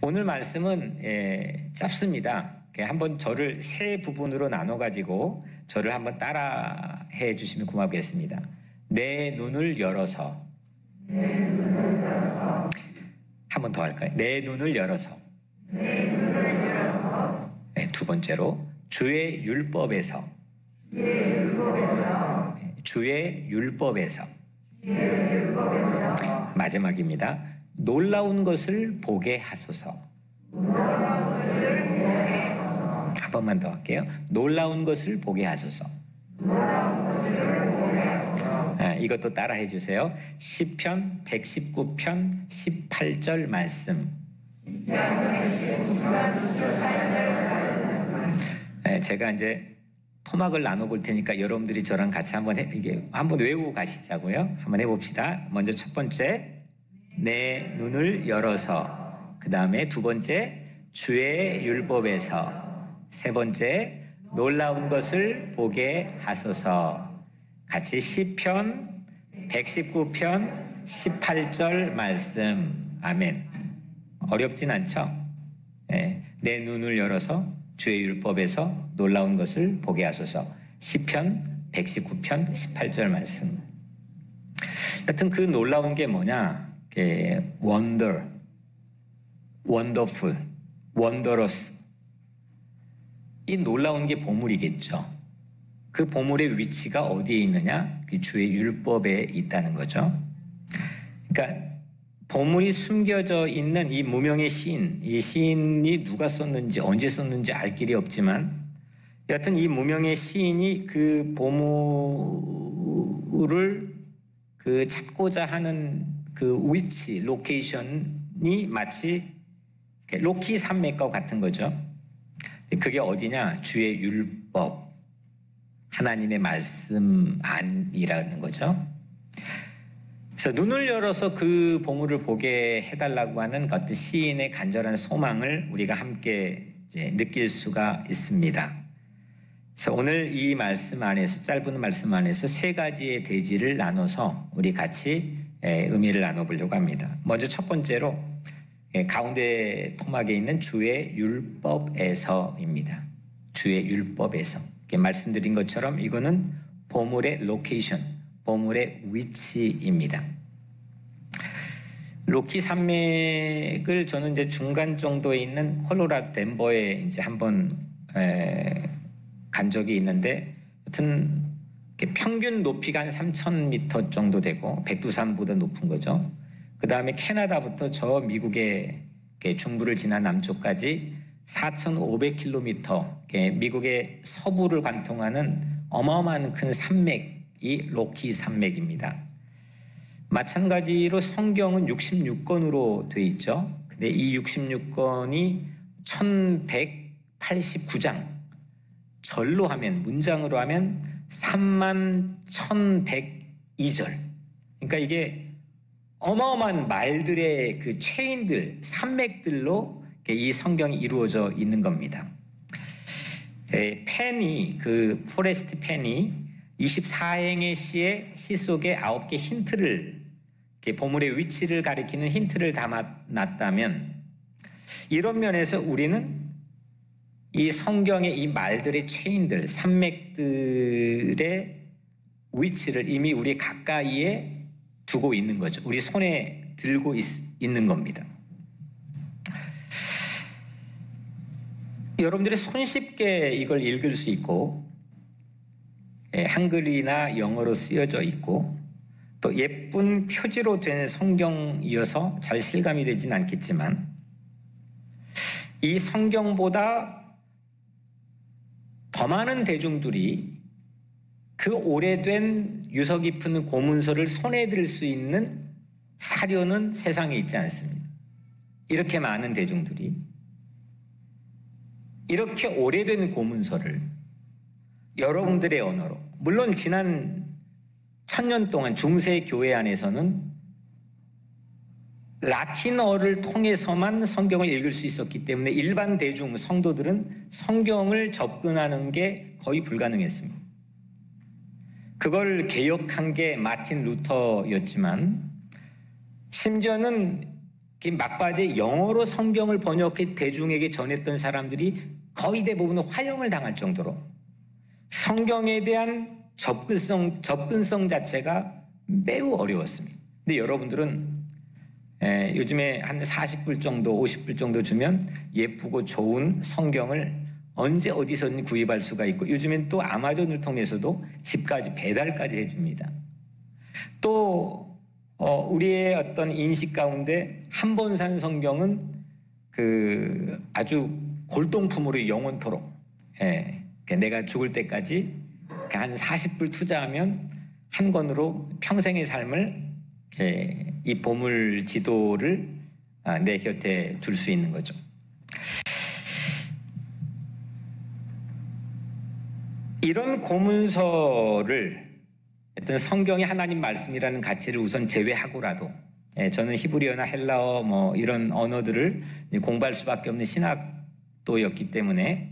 오늘 말씀은 짧습니다. 한번 저를 세 부분으로 나눠가지고 저를 한번 따라해 주시면 고맙겠습니다. 내 눈을 열어서. 한 번 더 할까요? 내 눈을 열어서. 네, 두 번째로 주의 율법에서. 주의 율법에서. 마지막입니다. 놀라운 것을 보게 하소서. 한 번만 더 할게요. 놀라운 것을 보게 하소서. 이것도 따라해 주세요. 시편 119편 18절 말씀. 제가 이제 토막을 나눠볼 테니까 여러분들이 저랑 같이 한번 외우고 가시자고요. 한번 해봅시다. 먼저 첫 번째, 내 눈을 열어서. 그 다음에 두 번째, 주의 율법에서. 세 번째, 놀라운 것을 보게 하소서. 같이 시편 119편 18절 말씀. 아멘. 어렵진 않죠? 내 눈을 열어서 주의 율법에서 놀라운 것을 보게 하소서. 시편 119편 18절 말씀. 여튼 그 놀라운 게 뭐냐? wonder, wonderful, wondrous. 이 놀라운 게 보물이겠죠. 그 보물의 위치가 어디에 있느냐? 그 주의 율법에 있다는 거죠. 그러니까 보물이 숨겨져 있는 이 무명의 시인, 이 시인이 누가 썼는지 언제 썼는지 알 길이 없지만 여하튼 이 무명의 시인이 그 보물을 찾고자 하는 그 위치, 로케이션이 마치 로키 산맥과 같은 거죠. 그게 어디냐? 주의 율법, 하나님의 말씀 안이라는 거죠. 그래서 눈을 열어서 그 보물을 보게 해달라고 하는 어떤 시인의 간절한 소망을 우리가 함께 느낄 수가 있습니다. 그래서 오늘 이 말씀 안에서, 짧은 말씀 안에서 세 가지의 대지를 나눠서 우리 같이 의미를 나눠보려고 합니다. 먼저 첫 번째로 가운데 토막에 있는 주의 율법에서입니다. 주의 율법에서. 말씀드린 것처럼 이거는 보물의 로케이션, 보물의 위치입니다. 로키 산맥을 저는 이제 중간 정도에 있는 콜로라도 덴버에 이제 한번 간 적이 있는데, 하여튼 평균 높이가 한 3,000m 정도 되고 백두산보다 높은 거죠. 그 다음에 캐나다부터 저 미국의 중부를 지난 남쪽까지 4,500km, 미국의 서부를 관통하는 어마어마한 큰 산맥이 로키 산맥입니다. 마찬가지로 성경은 66권으로 되어 있죠. 근데 이 66권이 1189장, 절로 하면, 문장으로 하면 31,102절. 그러니까 이게 어마어마한 말들의 그 체인들, 산맥들로 이 성경이 이루어져 있는 겁니다. 펜이, 포레스트 펜이 24행의 시 속에 9개 힌트를, 보물의 위치를 가리키는 힌트를 담아놨다면, 이런 면에서 우리는 이 성경의 이 말들의 체인들, 산맥들의 위치를 이미 우리 가까이에 두고 있는 거죠. 우리 손에 들고 있는 겁니다. 여러분들이 손쉽게 이걸 읽을 수 있고, 한글이나 영어로 쓰여져 있고, 또 예쁜 표지로 된 성경이어서 잘 실감이 되진 않겠지만, 이 성경보다 더 많은 대중들이 그 오래된 유서 깊은 고문서를 손에 들 수 있는 사료는 세상에 있지 않습니다. 이렇게 많은 대중들이 이렇게 오래된 고문서를 여러분들의 언어로, 물론 지난 1000년 동안 중세 교회 안에서는 라틴어를 통해서만 성경을 읽을 수 있었기 때문에 일반 대중 성도들은 성경을 접근하는 게 거의 불가능했습니다. 그걸 개혁한 게 마틴 루터였지만, 심지어는 막바지에 영어로 성경을 번역해 대중에게 전했던 사람들이 거의 대부분 화형을 당할 정도로 성경에 대한 접근성 자체가 매우 어려웠습니다. 근데 여러분들은 요즘에 한 40불 정도, 50불 정도 주면 예쁘고 좋은 성경을 언제 어디서든 구입할 수가 있고, 요즘엔 또 아마존을 통해서도 집까지 배달까지 해줍니다. 또 우리의 어떤 인식 가운데 한 번 산 성경은 아주 골동품으로 영원토록, 내가 죽을 때까지 한 40불 투자하면 한 권으로 평생의 삶을 이 보물 지도를 내 곁에 둘 수 있는 거죠. 이런 고문서를 어떤 성경이 하나님 말씀이라는 가치를 우선 제외하고라도, 저는 히브리어나 헬라어 이런 언어들을 공부할 수밖에 없는 신학도였기 때문에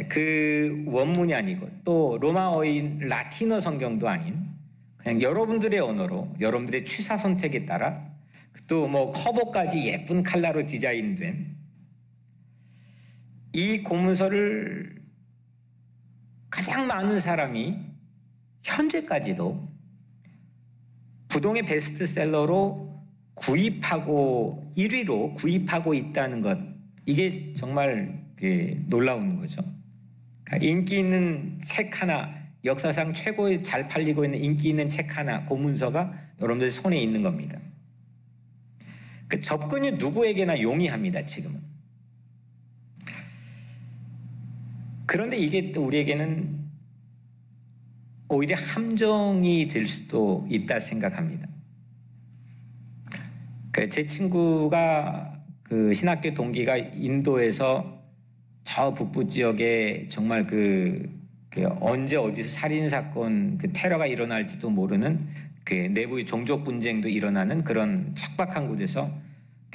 그 원문이 아니고 또 로마어인 라틴어 성경도 아닌 그냥 여러분들의 언어로 여러분들의 취사 선택에 따라 또 커버까지 예쁜 칼라로 디자인된 이 고문서를 가장 많은 사람이 현재까지도 부동의 베스트셀러로 구입하고 1위로 구입하고 있다는 것, 이게 정말 놀라운 거죠. 그러니까 인기 있는 책 하나, 역사상 최고에 잘 팔리고 있는 인기 있는 책 하나, 고문서가 여러분들 손에 있는 겁니다. 그 접근이 누구에게나 용이합니다, 지금은. 그런데 이게 또 우리에게는 오히려 함정이 될 수도 있다 생각합니다. 제 친구가 신학교 동기가 인도에서 저 북부 지역에 정말 언제 어디서 살인사건, 테러가 일어날지도 모르는 내부의 종족 분쟁도 일어나는 그런 척박한 곳에서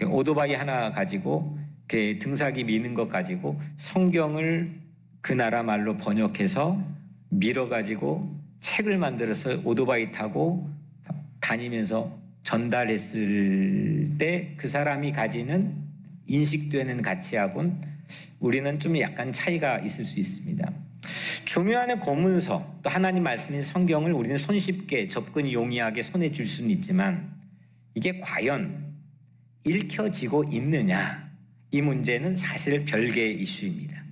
오토바이 하나 가지고 등사기 미는 것 가지고 성경을 그 나라 말로 번역해서 밀어가지고 책을 만들어서 오토바이 타고 다니면서 전달했을 때 그 사람이 가지는 인식되는 가치하고는 우리는 좀 약간 차이가 있을 수 있습니다. 중요한 고문서, 또 하나님 말씀인 성경을 우리는 손쉽게 접근이 용이하게 손에 줄 수는 있지만 이게 과연 읽혀지고 있느냐, 이 문제는 사실 별개의 이슈입니다.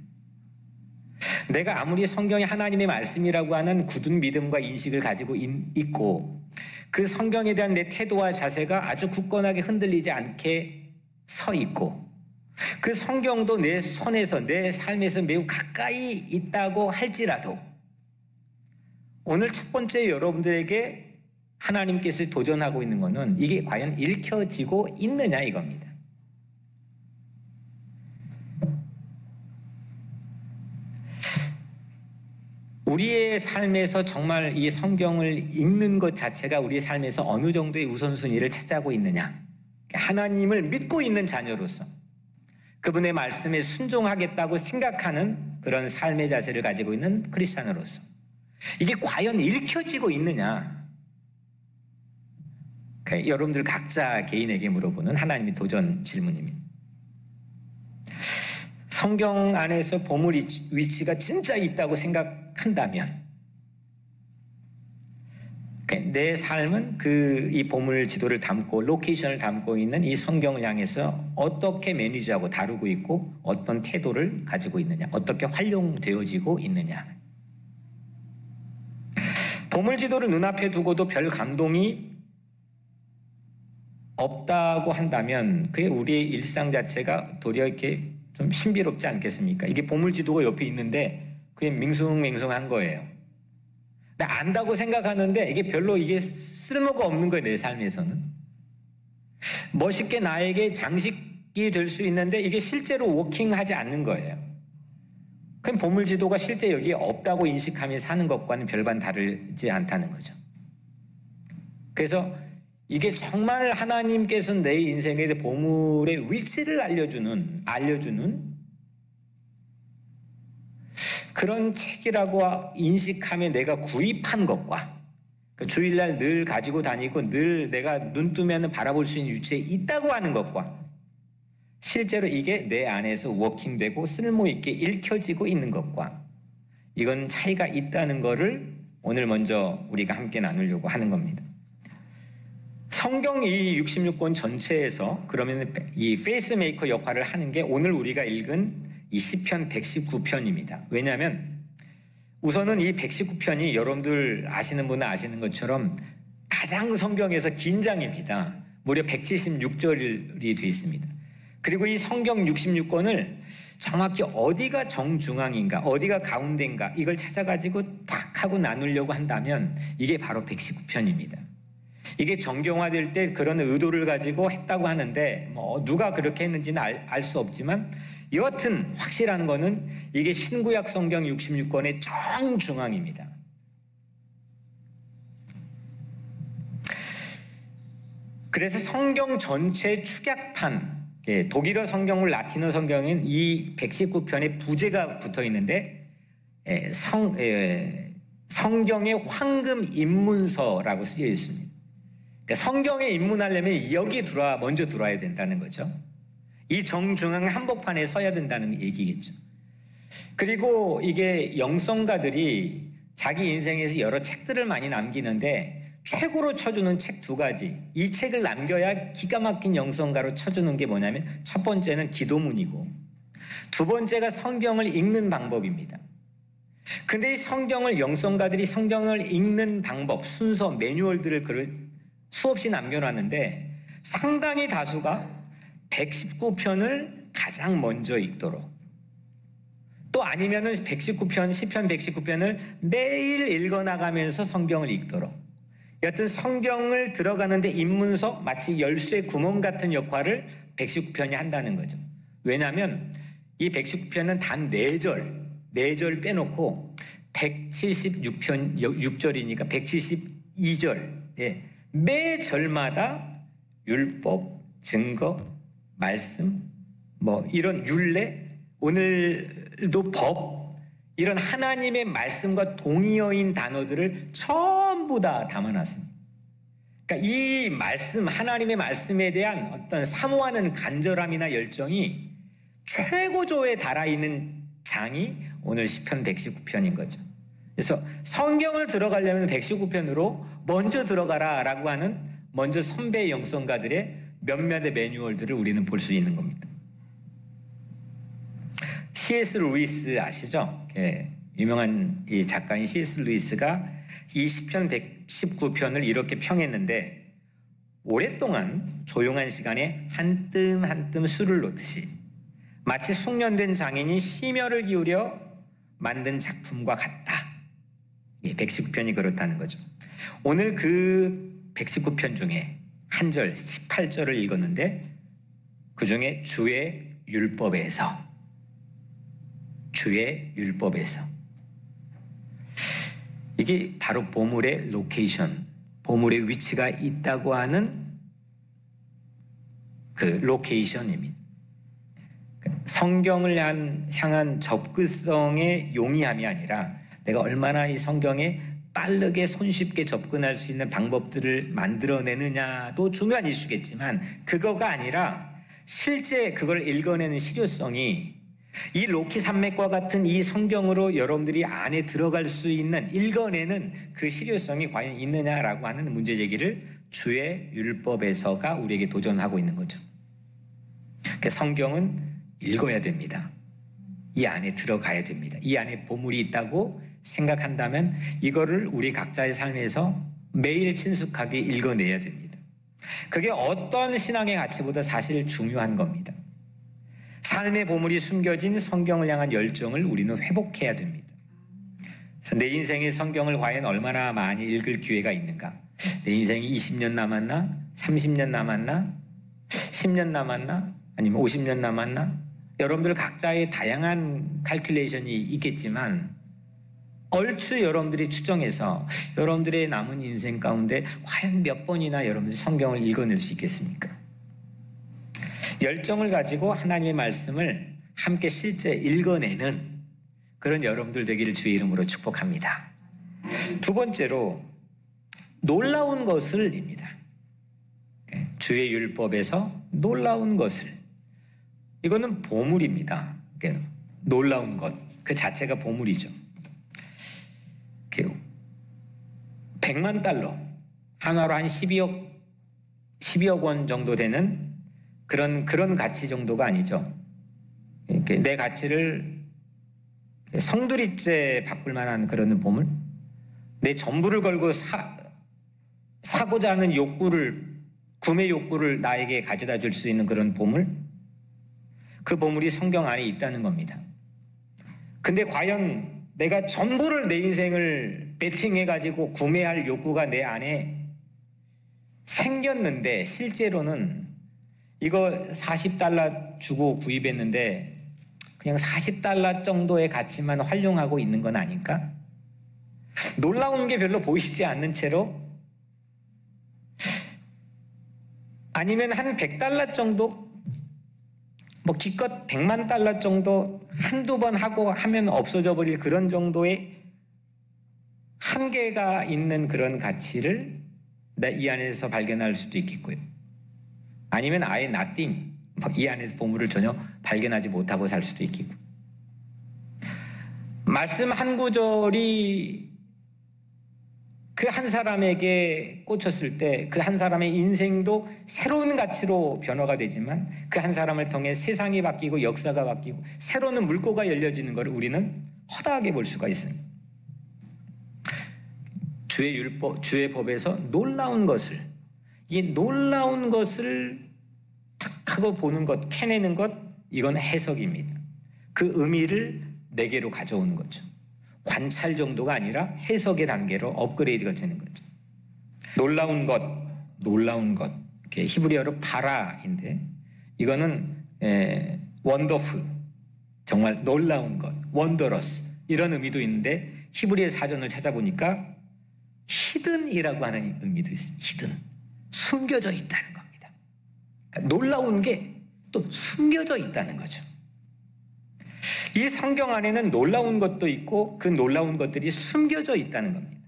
내가 아무리 성경이 하나님의 말씀이라고 하는 굳은 믿음과 인식을 가지고 있고 그 성경에 대한 내 태도와 자세가 아주 굳건하게 흔들리지 않게 서 있고 그 성경도 내 손에서, 내 삶에서 매우 가까이 있다고 할지라도 오늘 첫 번째 여러분들에게 하나님께서 도전하고 있는 것은 이게 과연 읽혀지고 있느냐, 이겁니다. 우리의 삶에서 정말 이 성경을 읽는 것 자체가 우리의 삶에서 어느 정도의 우선순위를 차지하고 있느냐, 하나님을 믿고 있는 자녀로서 그분의 말씀에 순종하겠다고 생각하는 그런 삶의 자세를 가지고 있는 크리스찬으로서 이게 과연 읽혀지고 있느냐, 여러분들 각자 개인에게 물어보는 하나님의 도전 질문입니다. 성경 안에서 보물 위치가 진짜 있다고 생각한다면 내 삶은 이 보물 지도를 담고 로케이션을 담고 있는 이 성경을 향해서 어떻게 매니지하고 다루고 있고 어떤 태도를 가지고 있느냐, 어떻게 활용되어지고 있느냐. 보물 지도를 눈앞에 두고도 별 감동이 없다고 한다면 그게 우리의 일상 자체가 도리어 이렇게 좀 신비롭지 않겠습니까? 이게 보물지도가 옆에 있는데 그냥 밍숭맹숭한 거예요. 나 안다고 생각하는데 이게 별로 쓸모가 없는 거예요, 내 삶에서는. 멋있게 나에게 장식이 될 수 있는데 이게 실제로 워킹하지 않는 거예요. 그럼 보물지도가 실제 여기에 없다고 인식하며 사는 것과는 별반 다르지 않다는 거죠. 그래서 이게 정말 하나님께서 내 인생에 보물의 위치를 알려주는 그런 책이라고 인식하며 내가 구입한 것과 그 주일날 늘 가지고 다니고 늘 내가 눈 뜨면 바라볼 수 있는 위치에 있다고 하는 것과 실제로 이게 내 안에서 워킹되고 쓸모있게 읽혀지고 있는 것과 이건 차이가 있다는 것을 오늘 먼저 우리가 함께 나누려고 하는 겁니다. 성경 이 66권 전체에서 그러면 이 페이스메이커 역할을 하는 게 오늘 우리가 읽은 이 시편 119편입니다. 왜냐하면 우선은 이 119편이 여러분들 아시는 분은 아시는 것처럼 가장 성경에서 긴 장입니다. 무려 176절이 되어 있습니다. 그리고 이 성경 66권을 정확히 어디가 정중앙인가 어디가 가운데인가 이걸 찾아가지고 딱 하고 나누려고 한다면 이게 바로 119편입니다. 이게 정경화될 때 그런 의도를 가지고 했다고 하는데 뭐 누가 그렇게 했는지는 알 수 없지만 여하튼 확실한 거는 이게 신구약 성경 66권의 정중앙입니다. 그래서 성경 전체 축약판, 독일어 성경을 라틴어 성경은 이 119편에 부제가 붙어 있는데 성경의 황금 입문서라고 쓰여 있습니다. 그러니까 성경에 입문하려면 여기 먼저 들어와야 된다는 거죠. 이 정중앙 한복판에 서야 된다는 얘기겠죠. 그리고 이게 영성가들이 자기 인생에서 여러 책들을 많이 남기는데 최고로 쳐주는 책 두 가지, 이 책을 남겨야 기가 막힌 영성가로 쳐주는 게 뭐냐면 첫 번째는 기도문이고 두 번째가 성경을 읽는 방법입니다. 근데 이 영성가들이 성경을 읽는 방법, 순서, 매뉴얼들을 수없이 남겨놨는데 상당히 다수가 119편을 가장 먼저 읽도록 또 아니면은 119편, 시편 119편을 매일 읽어나가면서 성경을 읽도록 여하튼 성경을 들어가는데 입문서 마치 열쇠 구멍 같은 역할을 119편이 한다는 거죠. 왜냐하면 이 119편은 단 4절 빼놓고 176편 6절이니까 172절 매 절마다 율법, 증거, 말씀, 뭐 이런 율례, 오늘도 법, 이런 하나님의 말씀과 동의어인 단어들을 전부 다 담아놨습니다. 그러니까 이 말씀, 하나님의 말씀에 대한 어떤 사모하는 간절함이나 열정이 최고조에 달아있는 장이 오늘 시편 119편인 거죠. 그래서 성경을 들어가려면 119편으로 먼저 들어가라라고 하는 먼저 선배 영성가들의 몇몇의 매뉴얼들을 우리는 볼 수 있는 겁니다. C.S. 루이스 아시죠? 유명한 이 작가인 C.S. 루이스가 이 시편 119편을 이렇게 평했는데 오랫동안 조용한 시간에 한 뜸 한 뜸 술을 놓듯이 마치 숙련된 장인이 심혈을 기울여 만든 작품과 같다. 119편이 그렇다는 거죠. 오늘 그 119편 중에 한 절, 18절을 읽었는데 그 중에 주의 율법에서 이게 바로 보물의 로케이션, 보물의 위치가 있다고 하는 그 로케이션입니다. 성경을 향한 접근성의 용이함이 아니라 내가 얼마나 이 성경에 빠르게 손쉽게 접근할 수 있는 방법들을 만들어내느냐도 중요한 이슈겠지만 그거가 아니라 실제 그걸 읽어내는 실효성이 이 로키 산맥과 같은 이 성경으로 여러분들이 안에 들어갈 수 있는 읽어내는 그 실효성이 과연 있느냐라고 하는 문제 제기를 주의 율법에서가 우리에게 도전하고 있는 거죠. 그러니까 성경은 읽어야 됩니다. 이 안에 들어가야 됩니다. 이 안에 보물이 있다고 생각한다면 이거를 우리 각자의 삶에서 매일 친숙하게 읽어내야 됩니다. 그게 어떤 신앙의 가치보다 사실 중요한 겁니다. 삶의 보물이 숨겨진 성경을 향한 열정을 우리는 회복해야 됩니다. 그래서 내 인생의 성경을 과연 얼마나 많이 읽을 기회가 있는가? 내 인생이 20년 남았나? 30년 남았나? 10년 남았나? 아니면 50년 남았나? 여러분들 각자의 다양한 칼큘레이션이 있겠지만 얼추 여러분들이 추정해서 여러분들의 남은 인생 가운데 과연 몇 번이나 여러분들이 성경을 읽어낼 수 있겠습니까? 열정을 가지고 하나님의 말씀을 함께 실제 읽어내는 그런 여러분들 되기를 주의 이름으로 축복합니다. 두 번째로 놀라운 것을입니다. 주의 율법에서 놀라운 것을. 이거는 보물입니다. 놀라운 것 그 자체가 보물이죠. 100만 달러, 한화로 한 12억 원 정도 되는 그런 가치 정도가 아니죠. 내 가치를 성두리째 바꿀 만한 그런 보물, 내 전부를 걸고 사고자 하는 구매 욕구를 나에게 가져다 줄 수 있는 그런 보물, 그 보물이 성경 안에 있다는 겁니다. 근데 과연 내가 전부를, 내 인생을 베팅해가지고 구매할 욕구가 내 안에 생겼는데 실제로는 이거 40달러 주고 구입했는데 그냥 40달러 정도의 가치만 활용하고 있는 건 아닐까? 놀라운 게 별로 보이지 않는 채로, 아니면 한 100달러 정도, 기껏 100만 달러 정도 한두 번 하고 하면 없어져 버릴 그런 정도의 한계가 있는 그런 가치를 이 안에서 발견할 수도 있겠고요. 아니면 아예 nothing, 이 안에서 보물을 전혀 발견하지 못하고 살 수도 있겠고. 말씀 한 구절이 그 한 사람에게 꽂혔을 때 그 한 사람의 인생도 새로운 가치로 변화가 되지만, 그 한 사람을 통해 세상이 바뀌고 역사가 바뀌고 새로운 물꼬가 열려지는 것을 우리는 허다하게 볼 수가 있습니다. 주의 율법, 주의 법에서 놀라운 것을, 이 놀라운 것을 탁 하고 보는 것, 캐내는 것, 이건 해석입니다. 그 의미를 내게로 가져오는 거죠. 관찰 정도가 아니라 해석의 단계로 업그레이드가 되는 거죠. 놀라운 것, 히브리어로 파라인데, 이거는 원더풀, 정말 놀라운 것, 원더러스, 이런 의미도 있는데, 히브리어 사전을 찾아보니까 히든이라고 하는 의미도 있습니다. 히든, 숨겨져 있다는 겁니다. 그러니까 놀라운 게 또 숨겨져 있다는 거죠. 이 성경 안에는 놀라운 것도 있고 그 놀라운 것들이 숨겨져 있다는 겁니다.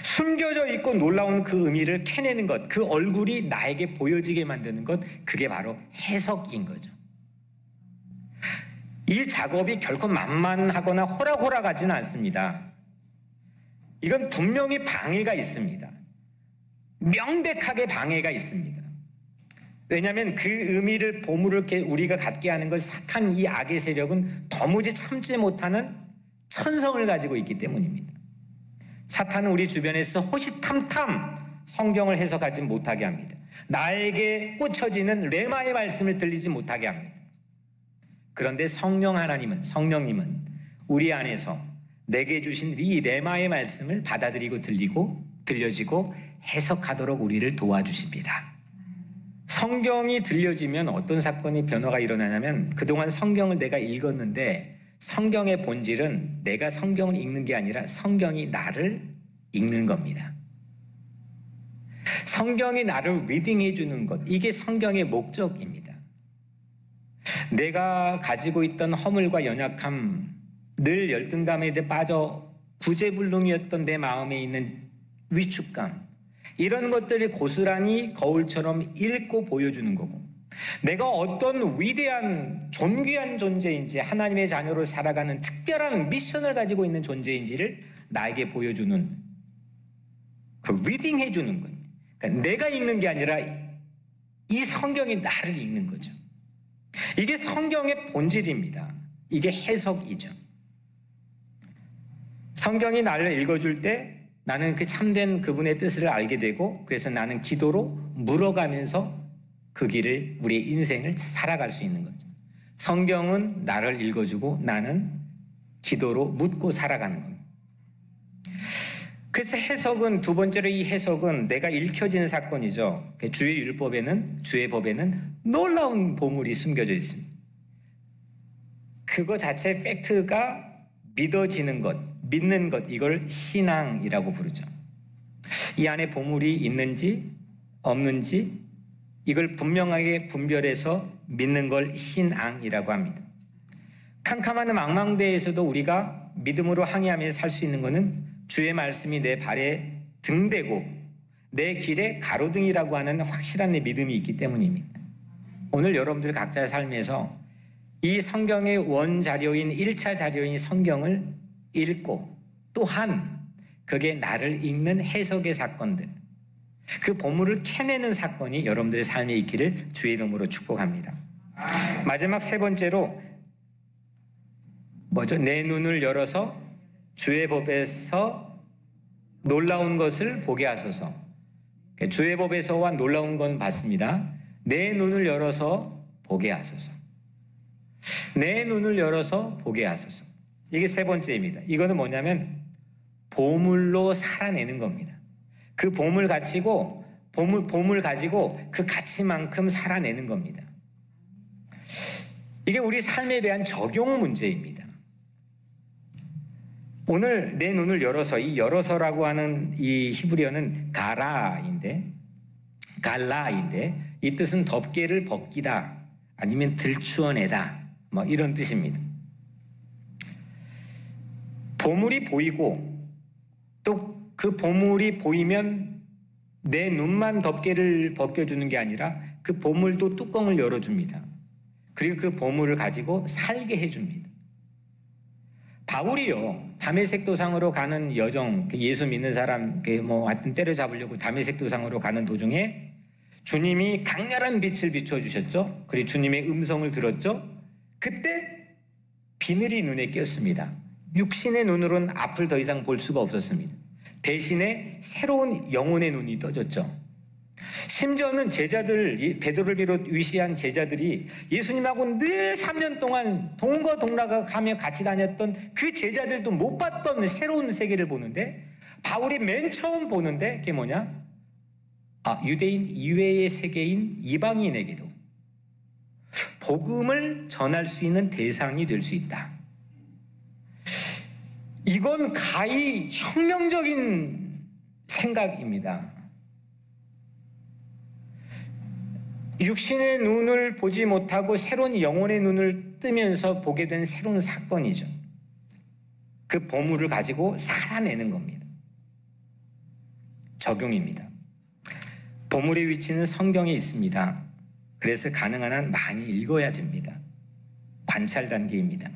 숨겨져 있고 놀라운 그 의미를 캐내는 것, 그 얼굴이 나에게 보여지게 만드는 것, 그게 바로 해석인 거죠. 이 작업이 결코 만만하거나 호락호락하지는 않습니다. 이건 분명히 방해가 있습니다. 명백하게 방해가 있습니다. 왜냐하면 그 의미를, 보물을 우리가 갖게 하는 걸 사탄, 이 악의 세력은 도무지 참지 못하는 천성을 가지고 있기 때문입니다. 사탄은 우리 주변에서 호시탐탐 성경을 해석하지 못하게 합니다. 나에게 꽂혀지는 레마의 말씀을 들리지 못하게 합니다. 그런데 성령님은 우리 안에서 내게 주신 이 레마의 말씀을 받아들이고 들려지고 해석하도록 우리를 도와주십니다. 성경이 들려지면 어떤 사건이, 변화가 일어나냐면, 그동안 성경을 내가 읽었는데 성경의 본질은 내가 성경을 읽는 게 아니라 성경이 나를 읽는 겁니다. 성경이 나를 리딩해 주는 것, 이게 성경의 목적입니다. 내가 가지고 있던 허물과 연약함, 늘 열등감에 빠져 구제불능이었던 내 마음에 있는 위축감, 이런 것들을 고스란히 거울처럼 읽고 보여주는 거고, 내가 어떤 위대한 존귀한 존재인지, 하나님의 자녀로 살아가는 특별한 미션을 가지고 있는 존재인지를 나에게 보여주는, 그 리딩해 주는 거예요. 그러니까 내가 읽는 게 아니라 이 성경이 나를 읽는 거죠. 이게 성경의 본질입니다. 이게 해석이죠. 성경이 나를 읽어줄 때 나는 그 참된 그분의 뜻을 알게 되고, 그래서 나는 기도로 물어가면서 그 길을, 우리의 인생을 살아갈 수 있는 거죠. 성경은 나를 읽어주고 나는 기도로 묻고 살아가는 겁니다. 그래서 해석은, 두 번째로 이 해석은 내가 읽혀지는 사건이죠. 주의 법에는 놀라운 보물이 숨겨져 있습니다. 그거 자체 팩트가 믿어지는 것, 믿는 것, 이걸 신앙이라고 부르죠. 이 안에 보물이 있는지 없는지 이걸 분명하게 분별해서 믿는 걸 신앙이라고 합니다. 캄캄한 망망대에서도 우리가 믿음으로 항해하면서 살 수 있는 것은 주의 말씀이 내 발에 등대고 내 길에 가로등이라고 하는 확실한 내 믿음이 있기 때문입니다. 오늘 여러분들 각자의 삶에서 이 성경의 원자료인 1차 자료인 성경을 읽고 또한 그게 나를 읽는 해석의 사건들, 그 보물을 캐내는 사건이 여러분들의 삶에 있기를 주의 이름으로 축복합니다. 마지막 세 번째로 내 눈을 열어서 주의 법에서 놀라운 것을 보게 하소서. 주의 법에서와 놀라운 건 봤습니다. 내 눈을 열어서 보게 하소서. 내 눈을 열어서 보게 하소서. 이게 세 번째입니다. 이거는 뭐냐면 보물로 살아내는 겁니다. 그 보물 가지고 그 가치만큼 살아내는 겁니다. 이게 우리 삶에 대한 적용 문제입니다. 오늘 내 눈을 열어서, 이 열어서라고 하는 이 히브리어는 갈라인데 이 뜻은 덮개를 벗기다 아니면 들추어내다 이런 뜻입니다. 보물이 보이고 또 그 보물이 보이면 내 눈만 덮개를 벗겨주는 게 아니라 그 보물도 뚜껑을 열어줍니다. 그리고 그 보물을 가지고 살게 해줍니다. 바울이요, 다메섹 도상으로 가는 여정, 예수 믿는 사람 하여튼 때려잡으려고 다메섹 도상으로 가는 도중에 주님이 강렬한 빛을 비춰주셨죠. 그리고 주님의 음성을 들었죠. 그때 비늘이 눈에 꼈습니다. 육신의 눈으로는 앞을 더 이상 볼 수가 없었습니다. 대신에 새로운 영혼의 눈이 떠졌죠. 심지어는 제자들, 베드로를 비롯 위시한 제자들이 예수님하고 늘 3년 동안 동거동락하며 같이 다녔던 그 제자들도 못 봤던 새로운 세계를 보는데, 바울이 맨 처음 보는데 그게 뭐냐? 유대인 이외의 세계인 이방인에게도 복음을 전할 수 있는 대상이 될 수 있다. 이건 가히 혁명적인 생각입니다. 육신의 눈을 보지 못하고 새로운 영혼의 눈을 뜨면서 보게 된 새로운 사건이죠. 그 보물을 가지고 살아내는 겁니다. 적용입니다. 보물의 위치는 성경에 있습니다. 그래서 가능한 한 많이 읽어야 됩니다. 관찰 단계입니다.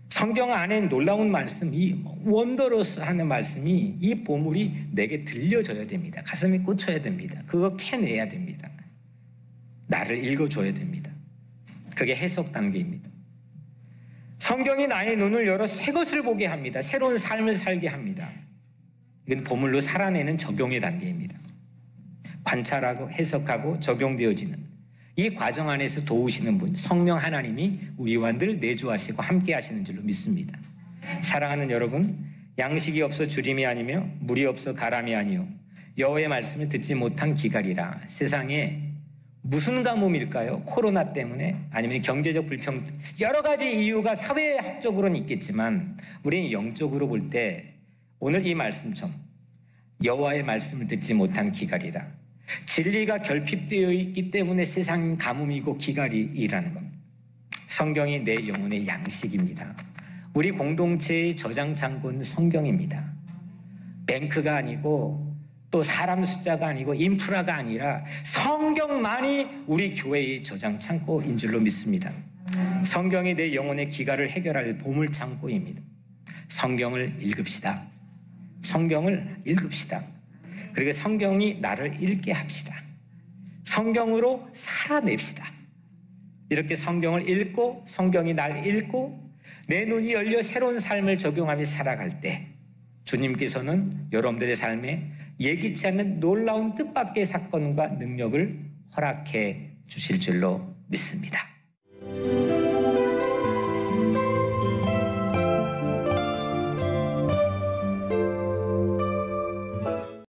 성경 안에 놀라운 말씀, 이 원더러스 하는 말씀이, 이 보물이 내게 들려져야 됩니다. 가슴에 꽂혀야 됩니다. 그거 캐내야 됩니다. 나를 읽어줘야 됩니다. 그게 해석 단계입니다. 성경이 나의 눈을 열어 새 것을 보게 합니다. 새로운 삶을 살게 합니다. 이건 보물로 살아내는 적용의 단계입니다. 관찰하고 해석하고 적용되어지는 이 과정 안에서 도우시는 분, 성령 하나님이 우리와 늘 내주하시고 함께 하시는 줄로 믿습니다. 사랑하는 여러분, 양식이 없어 주림이 아니며 물이 없어 가람이 아니요 여호와의 말씀을 듣지 못한 기갈이라. 세상에 무슨 가뭄일까요? 코로나 때문에? 아니면 경제적 불평등, 여러 가지 이유가 사회학적으로는 있겠지만 우리는 영적으로 볼 때 오늘 이 말씀처럼 여호와의 말씀을 듣지 못한 기갈이라. 진리가 결핍되어 있기 때문에 세상 가뭄이고 기갈이 일하는 겁니다. 성경이 내 영혼의 양식입니다. 우리 공동체의 저장 창고는 성경입니다. 뱅크가 아니고 또 사람 숫자가 아니고 인프라가 아니라 성경만이 우리 교회의 저장 창고인 줄로 믿습니다. 성경이 내 영혼의 기갈을 해결할 보물 창고입니다. 성경을 읽읍시다. 성경을 읽읍시다. 그리고 성경이 나를 읽게 합시다. 성경으로 살아냅시다. 이렇게 성경을 읽고 성경이 날 읽고 내 눈이 열려 새로운 삶을 적용하며 살아갈 때 주님께서는 여러분들의 삶에 예기치 않는 놀라운 뜻밖의 사건과 능력을 허락해 주실 줄로 믿습니다.